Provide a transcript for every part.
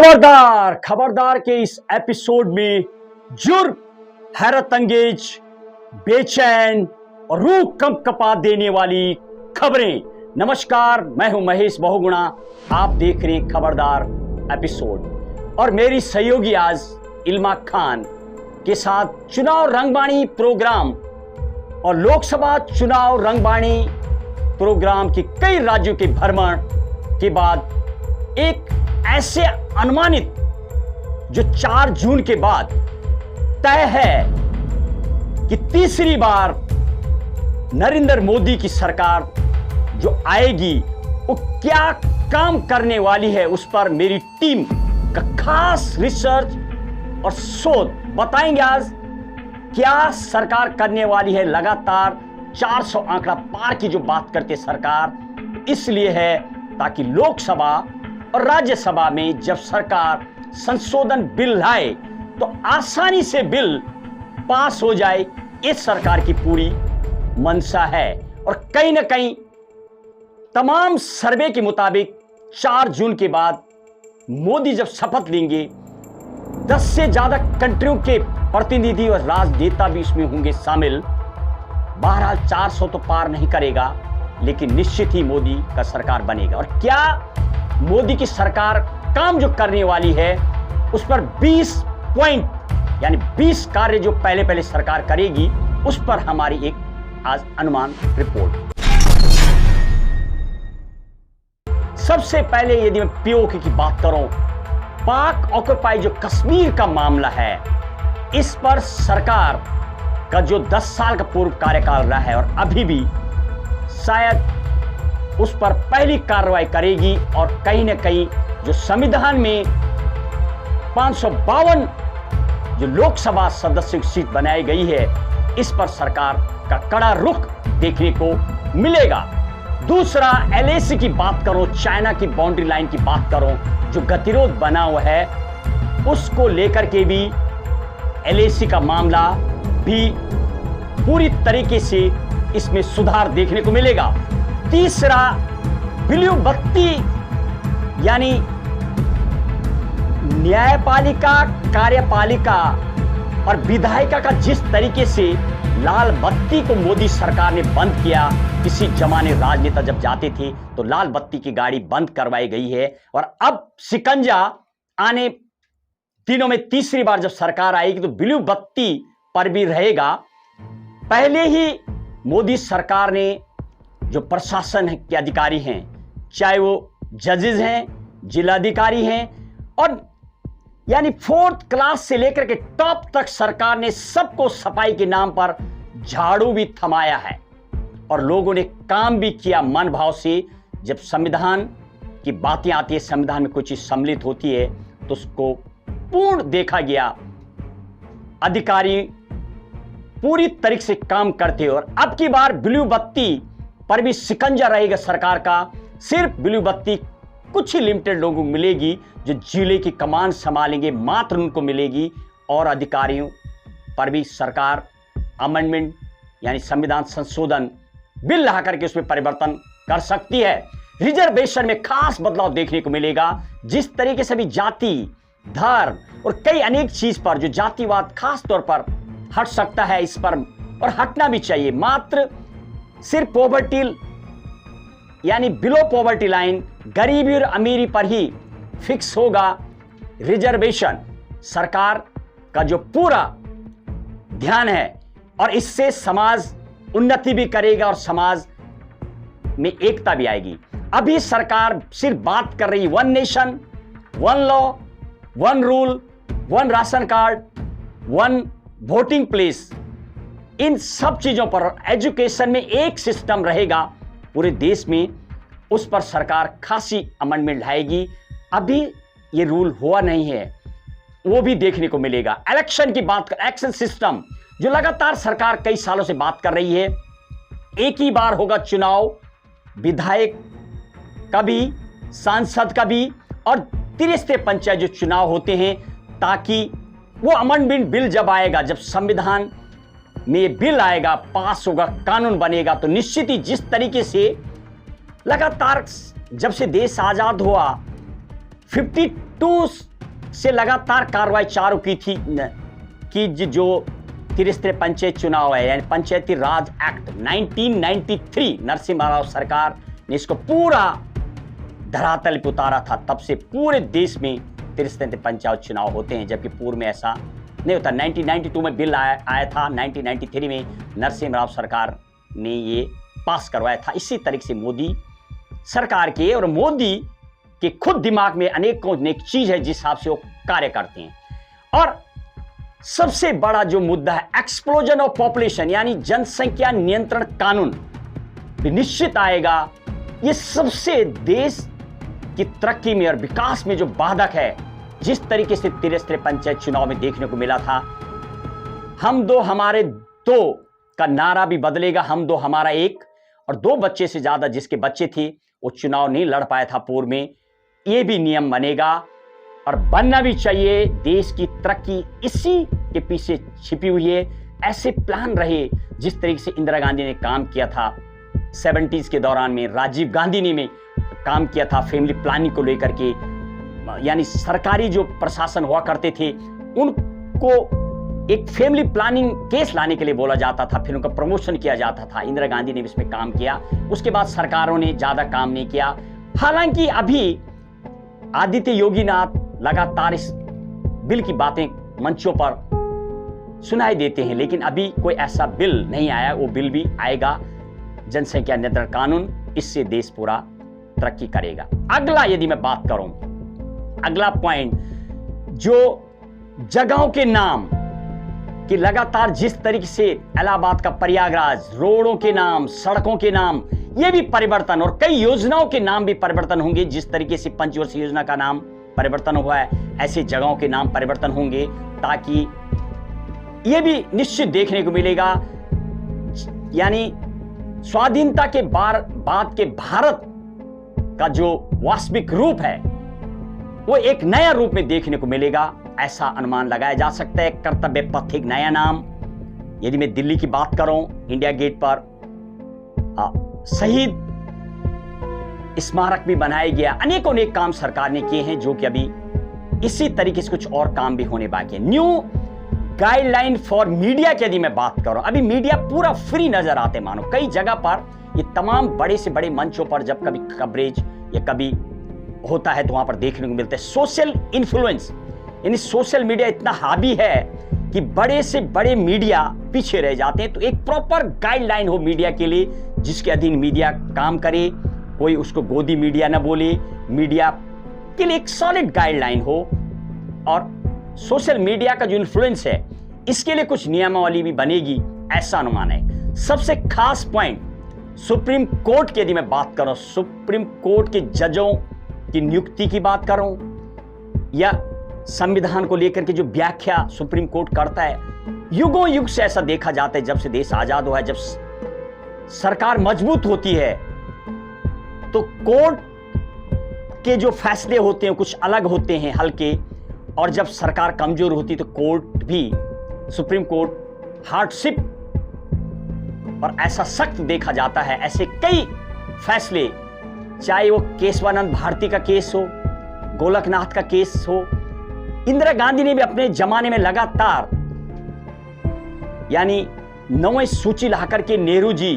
खबरदार खबरदार के इस एपिसोड में जुर्म, हैरत अंगेज, बेचैन और रूह कंपकपा देने वाली खबरें। नमस्कार, मैं हूं महेश बहुगुणा। आप देख रहे हैं खबरदार एपिसोड और मेरी सहयोगी आज इल्मा खान के साथ चुनाव रंगबाणी प्रोग्राम और लोकसभा चुनाव रंगबाणी प्रोग्राम के कई राज्यों के भ्रमण के बाद एक ऐसे अनुमानित जो 4 जून के बाद तय है कि तीसरी बार नरेंद्र मोदी की सरकार जो आएगी वो क्या काम करने वाली है, उस पर मेरी टीम का खास रिसर्च और शोध बताएंगे। आज क्या सरकार करने वाली है। लगातार 400 आंकड़ा पार की जो बात करती है सरकार, इसलिए है ताकि लोकसभा और राज्यसभा में जब सरकार संशोधन बिल लाए तो आसानी से बिल पास हो जाए। इस सरकार की पूरी मंशा है और कहीं ना कहीं तमाम सर्वे के मुताबिक 4 जून के बाद मोदी जब शपथ लेंगे 10 से ज्यादा कंट्रियों के प्रतिनिधि और राजनेता भी इसमें होंगे शामिल। बहरहाल 400 तो पार नहीं करेगा, लेकिन निश्चित ही मोदी का सरकार बनेगा। और क्या मोदी की सरकार काम जो करने वाली है उस पर 20 पॉइंट यानी 20 कार्य जो पहले पहले सरकार करेगी, उस पर हमारी एक आज अनुमान रिपोर्ट। सबसे पहले यदि मैं पीओके की बात करूं, पाक ऑक्युपाई जो कश्मीर का मामला है, इस पर सरकार का जो 10 साल का पूर्व कार्यकाल रहा है और अभी भी शायद उस पर पहली कार्रवाई करेगी। और कहीं ना कहीं जो संविधान में 552 जो लोकसभा सदस्य की सीट बनाई गई है, इस पर सरकार का कड़ा रुख देखने को मिलेगा। दूसरा, एलएसी की बात करो, चाइना की बाउंड्री लाइन की बात करो, जो गतिरोध बना हुआ है उसको लेकर के भी एलएसी का मामला भी पूरी तरीके से इसमें सुधार देखने को मिलेगा। तीसरा, ब्लू बत्ती यानी न्यायपालिका, कार्यपालिका और विधायिका का जिस तरीके से लाल बत्ती को मोदी सरकार ने बंद किया। किसी जमाने राजनेता जब जाते थे तो लाल बत्ती की गाड़ी बंद करवाई गई है और अब शिकंजा आने दिनों में तीसरी बार जब सरकार आएगी तो ब्लू बत्ती पर भी रहेगा। पहले ही मोदी सरकार ने जो प्रशासन के अधिकारी हैं, चाहे वो जजेस हैं, जिलाधिकारी हैं और यानी 4th क्लास से लेकर के टॉप तक सरकार ने सबको सफाई के नाम पर झाड़ू भी थमाया है और लोगों ने काम भी किया मन भाव से। जब संविधान की बातें आती है, संविधान में कोई चीज सम्मिलित होती है तो उसको पूर्ण देखा गया। अधिकारी पूरी तरीके से काम करते और अब की बार ब्लू बत्ती पर भी शिकंजा रहेगा सरकार का। सिर्फ ब्लू बत्ती कुछ ही लिमिटेड लोगों को मिलेगी जो जिले की कमान संभालेंगे, मात्र उनको मिलेगी। और अधिकारियों पर भी सरकार अमेंडमेंट यानी संविधान संशोधन बिल ला करके उसमें परिवर्तन कर सकती है। रिजर्वेशन में खास बदलाव देखने को मिलेगा। जिस तरीके से भी जाति, धर्म और कई अनेक चीज पर जो जातिवाद खास तौर पर हट सकता है, इस पर और हटना भी चाहिए। मात्र सिर्फ पॉवर्टी यानी बिलो पॉवर्टी लाइन, गरीबी और अमीरी पर ही फिक्स होगा रिजर्वेशन। सरकार का जो पूरा ध्यान है और इससे समाज उन्नति भी करेगा और समाज में एकता भी आएगी। अभी सरकार सिर्फ बात कर रही 1 nation 1 law 1 rule 1 ration card 1 voting place, इन सब चीजों पर एजुकेशन में एक सिस्टम रहेगा पूरे देश में, उस पर सरकार खासी अमेंडमेंट लाएगी। अभी ये रूल हुआ नहीं है, वो भी देखने को मिलेगा। इलेक्शन की बात कर, इलेक्शन सिस्टम जो लगातार सरकार कई सालों से बात कर रही है, एक ही बार होगा चुनाव, विधायक का भी, सांसद का भी और त्रिस्तरीय पंचायत जो चुनाव होते हैं, ताकि वो अमेंडमेंट बिल जब आएगा, जब संविधान में बिल आएगा, पास होगा, कानून बनेगा, तो निश्चित ही जिस तरीके से लगातार जब से देश आजाद हुआ 52 से लगातार कार्रवाई चालू की थी कि जो त्रिस्तरीय पंचायत चुनाव है, यानी पंचायती राज एक्ट 1993, नरसिम्हा राव सरकार ने इसको पूरा धरातल पर उतारा था। तब से पूरे देश में त्रिस्तरीय पंचायत चुनाव होते हैं, जबकि पूर्व में ऐसा नहीं होता। 1992 में बिल आया था, 1993 में नरसिम्हा राव सरकार ने ये पास करवाया था। इसी तरीके से मोदी सरकार के और मोदी के खुद दिमाग में अनेकों अनेक चीज है जिस हिसाब से वो कार्य करते हैं। और सबसे बड़ा जो मुद्दा है एक्सप्लोजन ऑफ पॉपुलेशन, यानी जनसंख्या नियंत्रण कानून भी निश्चित आएगा। ये सबसे देश की तरक्की में और विकास में जो बाधक है, जिस तरीके से त्रिस्तरीय पंचायत चुनाव में देखने को मिला था, हम दो हमारे दो का नारा भी बदलेगा, हम दो हमारा एक, और 2 बच्चे से ज्यादा जिसके बच्चे थे वो चुनाव नहीं लड़ पाया था पूर्व में, ये भी नियम बनेगा और बनना भी चाहिए। देश की तरक्की इसी के पीछे छिपी हुई है। ऐसे प्लान रहे जिस तरीके से इंदिरा गांधी ने काम किया था 70s के दौरान में, राजीव गांधी ने काम किया था फैमिली प्लानिंग को लेकर के, यानी सरकारी जो प्रशासन हुआ करते थे उनको एक फैमिली प्लानिंग केस लाने के लिए बोला जाता था, फिर उनका प्रमोशन किया जाता था। इंदिरा गांधी ने इसमें काम किया, उसके बाद सरकारों ने ज्यादा काम नहीं किया। हालांकि अभी आदित्य योगीनाथ लगातार इस बिल की बातें मंचों पर सुनाई देते हैं, लेकिन अभी कोई ऐसा बिल नहीं आया। वो बिल भी आएगा, जनसंख्या नियंत्रण कानून, इससे देश पूरा तरक्की करेगा। अगला यदि मैं बात करूं, अगला पॉइंट जो जगहों के नाम कि लगातार जिस तरीके से इलाहाबाद का प्रयागराज, रोडों के नाम, सड़कों के नाम, ये भी परिवर्तन, और कई योजनाओं के नाम भी परिवर्तन होंगे। जिस तरीके से पंचवर्षीय योजना का नाम परिवर्तन हुआ है, ऐसे जगहों के नाम परिवर्तन होंगे, ताकि ये भी निश्चित देखने को मिलेगा, यानी स्वाधीनता के बाद के भारत का जो वास्तविक रूप है वो एक नया रूप में देखने को मिलेगा, ऐसा अनुमान लगाया जा सकता है। कर्तव्य पथ एक नया नाम, यदि मैं दिल्ली की बात करूं, इंडिया गेट पर शहीद स्मारक भी बनाया गया। अनेकों अनेक काम सरकार ने किए हैं, जो कि अभी इसी तरीके से कुछ और काम भी होने बाकी है। न्यू गाइडलाइन फॉर मीडिया की यदि मैं बात करूं, अभी मीडिया पूरा फ्री नजर आते मानो। कई जगह पर ये तमाम बड़े से बड़े मंचों पर जब कभी कवरेज या कभी होता है तो वहां पर देखने को मिलता है सोशल इन्फ्लुएंस, यानी सोशल मीडिया इतना हावी है कि बड़े से बड़े मीडिया पीछे रह जाते हैं। तो एक प्रॉपर गाइडलाइन हो मीडिया के लिए, जिसके अधीन मीडिया काम करे, कोई उसको गोदी मीडिया ना बोले, मीडिया के लिए एक सॉलिड गाइडलाइन हो। और सोशल मीडिया का जो इन्फ्लुएंस है, इसके लिए कुछ नियमावली भी बनेगी, ऐसा अनुमान है। सबसे खास पॉइंट सुप्रीम कोर्ट की यदि मैं बात करूं, सुप्रीम कोर्ट के जजों की नियुक्ति की बात करूं या संविधान को लेकर के जो व्याख्या सुप्रीम कोर्ट करता है, युगों युग से ऐसा देखा जाता है, जब से देश आजाद हुआ है, जब सरकार मजबूत होती है तो कोर्ट के जो फैसले होते हैं कुछ अलग होते हैं, हल्के, और जब सरकार कमजोर होती तो कोर्ट भी, सुप्रीम कोर्ट हार्डशिप और ऐसा सख्त देखा जाता है। ऐसे कई फैसले, चाहे वो केशवानंद भारती का केस हो, गोलकनाथ का केस हो, इंदिरा गांधी ने भी अपने जमाने में लगातार, यानी 9वीं सूची लाकर के नेहरू जी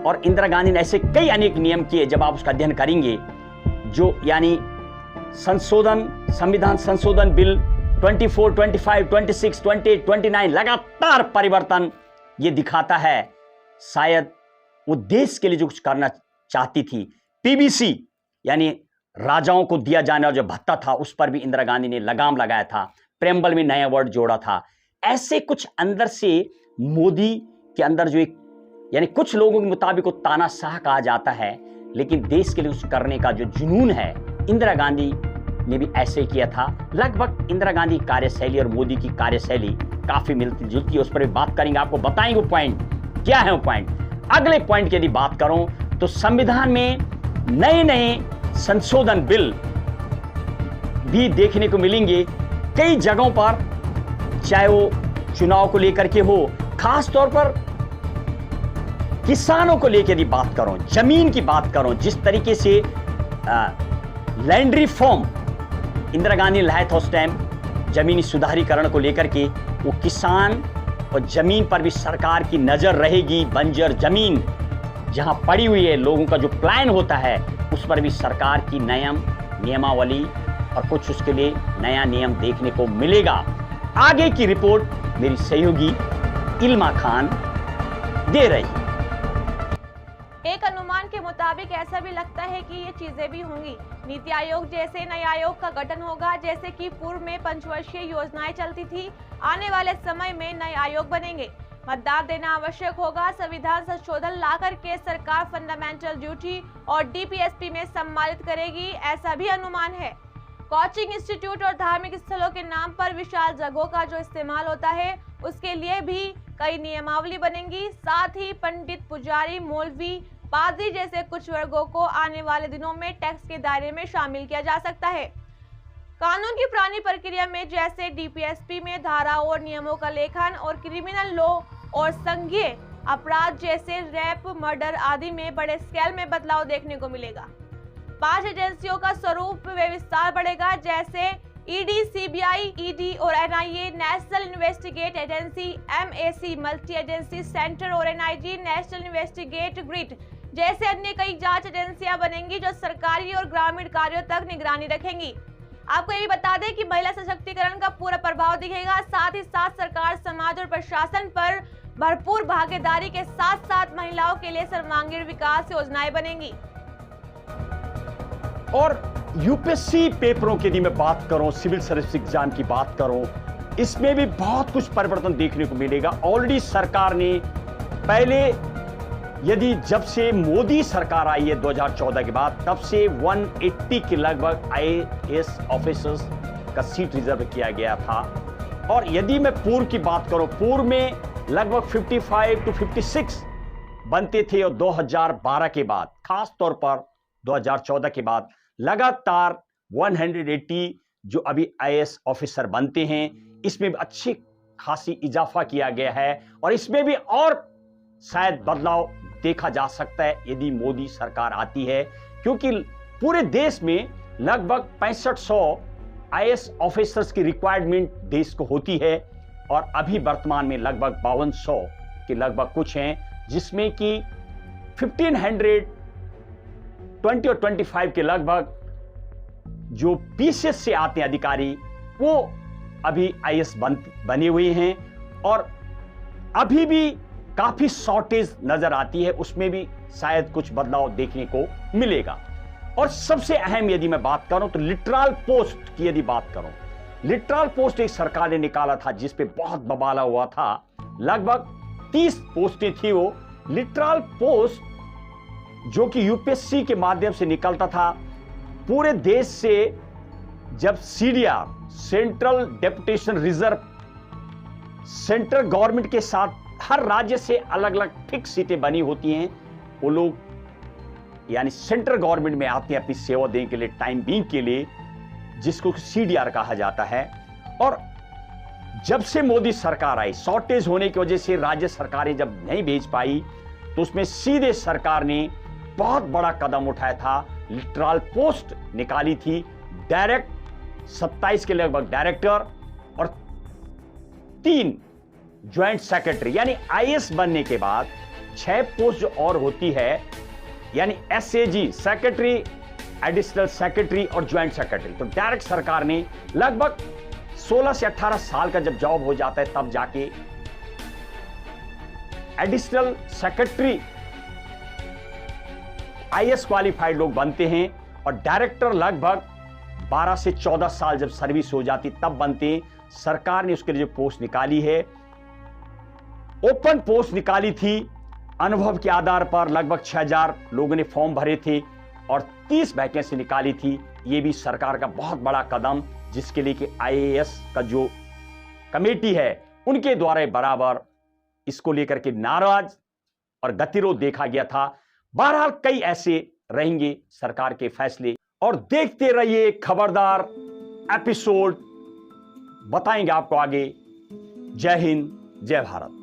और इंदिरा गांधी ने ऐसे कई अनेक नियम किए, जब आप उसका अध्ययन करेंगे, जो यानी संविधान संशोधन बिल 24, 25, 26, 28, 29, लगातार परिवर्तन ये दिखाता है। शायद वो देश के लिए जो कुछ करना चाहती थी, पीबीसी यानी राजाओं को दिया जाने वाला जो भत्ता था, उस पर भी इंदिरा गांधी ने लगाम लगाया था, प्रेम्बल में नया वर्ड जोड़ा था। ऐसे कुछ अंदर से मोदी के अंदर जो एक, यानी कुछ लोगों के मुताबिक वो तानाशाह कहा जाता है, लेकिन देश के लिए उस करने का जो जुनून है, इंदिरा गांधी ने भी ऐसे किया था। लगभग इंदिरा गांधी की कार्यशैली और मोदी की कार्यशैली काफी मिलती जुलती है, उस पर भी बात करेंगे, आपको बताएंगे वो पॉइंट क्या है। वो पॉइंट, अगले पॉइंट की यदि बात करूं तो संविधान में नए नए संशोधन बिल भी देखने को मिलेंगे कई जगहों पर, चाहे वो चुनाव को लेकर के हो, खास तौर पर किसानों को लेकर यदि बात करूं, जमीन की बात करूं, जिस तरीके से लैंड रिफॉर्म इंदिरा गांधी ने लाया था उस टाइम, जमीनी सुधारीकरण को लेकर के वो किसान और जमीन पर भी सरकार की नजर रहेगी। बंजर जमीन जहां पड़ी हुई है, लोगों का जो प्लान होता है उस पर भी सरकार की नियमावली और कुछ उसके लिए नया नियम देखने को मिलेगा। आगे की रिपोर्ट मेरी सहयोगी इल्मा खान दे रही है। एक अनुमान के मुताबिक ऐसा भी लगता है कि ये चीजें भी होंगी। नीति आयोग जैसे नए आयोग का गठन होगा, जैसे कि पूर्व में पंचवर्षीय योजनाएं चलती थी, आने वाले समय में नए आयोग बनेंगे। मतदान देना आवश्यक होगा। संविधान संशोधन लाकर के सरकार फंडामेंटल ड्यूटी और डीपीएसपी में सम्मानित करेगी, ऐसा भी अनुमान है। कोचिंग इंस्टीट्यूट और धार्मिक स्थलों के नाम पर विशाल जगहों का जो इस्तेमाल होता है, उसके लिए भी कई नियमावली बनेंगी। साथ ही पंडित, पुजारी, मौलवी, पादरी जैसे कुछ वर्गों को आने वाले दिनों में टैक्स के दायरे में शामिल किया जा सकता है। कानून की पुरानी प्रक्रिया में जैसे डीपीएसपी में धाराओं और नियमों का लेखन और क्रिमिनल लॉ और संघीय अपराध जैसे रेप, मर्डर आदि में बड़े स्केल में बदलाव देखने को मिलेगा। 5 एजेंसियों का स्वरूप व विस्तार बढ़ेगा, जैसे ईडी, सीबीआई, ईडी और NIA, national investigate agency, MAC, multi agency centre और एनआईजी, नेशनल इन्वेस्टिगेट ग्रिड जैसे अन्य कई जांच एजेंसियां बनेंगी जो सरकारी और ग्रामीण कार्यों तक निगरानी रखेंगी। आपको ये भी बता दें कि महिला सशक्तिकरण का पूरा प्रभाव दिखेगा। साथ ही साथ सरकार, समाज और प्रशासन पर भरपूर भागीदारी के साथ साथ महिलाओं के लिए सर्वांगीण विकास योजनाएं बनेंगी। और यूपीएससी पेपरों की यदि मैं बात करूं, सिविल सर्विस एग्जाम की बात करूं, इसमें भी बहुत कुछ परिवर्तन देखने को मिलेगा। ऑलरेडी सरकार ने पहले, यदि जब से मोदी सरकार आई है 2014 के बाद, तब से 180 के लगभग आईएएस ऑफिसर्स का सीट रिजर्व किया गया था। और यदि मैं पूर्व की बात करूं, पूर्व में लगभग 55 to 56 बनते थे और 2012 के बाद, खास तौर पर 2014 के बाद लगातार 180 जो अभी आईएएस ऑफिसर बनते हैं, इसमें भी अच्छी खासी इजाफा किया गया है। और इसमें भी और शायद बदलाव देखा जा सकता है यदि मोदी सरकार आती है, क्योंकि पूरे देश में लगभग 6500 आईएएस ऑफिसर्स की रिक्वायरमेंट देश को होती है और अभी वर्तमान में लगभग 5200 के लगभग कुछ हैं, जिसमें कि 1520 और 25 के लगभग जो पीसीएस से आते हैं अधिकारी, वो अभी आईएएस बने हुए हैं। और अभी भी काफी शॉर्टेज नजर आती है, उसमें भी शायद कुछ बदलाव देखने को मिलेगा। और सबसे अहम यदि मैं बात करूं तो लिटरल पोस्ट की यदि बात करूं, लिटरल पोस्ट एक सरकार ने निकाला था जिस पे बहुत बवाला हुआ था। लगभग 30 पोस्टें थी वो लिटरल पोस्ट, जो कि यूपीएससी के माध्यम से निकलता था पूरे देश से। जब CDR, central deputation reserve, central government के साथ हर राज्य से अलग अलग फिक्स सीटें बनी होती हैं, वो लोग यानी सेंट्रल गवर्नमेंट में आते हैं अपनी सेवा देने के लिए, टाइम बीइंग के लिए, जिसको सीडीआर कहा जाता है। और जब से मोदी सरकार आई, शॉर्टेज होने की वजह से राज्य सरकारें जब नहीं भेज पाई, तो उसमें सीधे सरकार ने बहुत बड़ा कदम उठाया था, लिटरल पोस्ट निकाली थी। डायरेक्ट 27 के लगभग डायरेक्टर और 3 ज्वाइंट सेक्रेटरी, यानी आईएएस बनने के बाद 6 पोस्ट जो और होती है, यानी एसएजी, सेक्रेटरी, एडिशनल सेक्रेटरी और ज्वाइंट सेक्रेटरी। तो डायरेक्ट सरकार ने लगभग 16 से 18 साल का जब जॉब हो जाता है, तब जाके एडिशनल सेक्रेटरी आईएएस क्वालिफाइड लोग बनते हैं, और डायरेक्टर लगभग 12 से 14 साल जब सर्विस हो जाती तब बनते हैं। सरकार ने उसके लिए जो पोस्ट निकाली है, ओपन पोस्ट निकाली थी, अनुभव के आधार पर लगभग 6000 लोगों ने फॉर्म भरे थे और 30 वैकेंसी निकाली थी। यह भी सरकार का बहुत बड़ा कदम, जिसके लिए कि आईएएस का जो कमेटी है उनके द्वारा बराबर इसको लेकर के नाराज और गतिरोध देखा गया था। बहरहाल कई ऐसे रहेंगे सरकार के फैसले, और देखते रहिए खबरदार एपिसोड, बताएंगे आपको आगे। जय हिंद, जय भारत।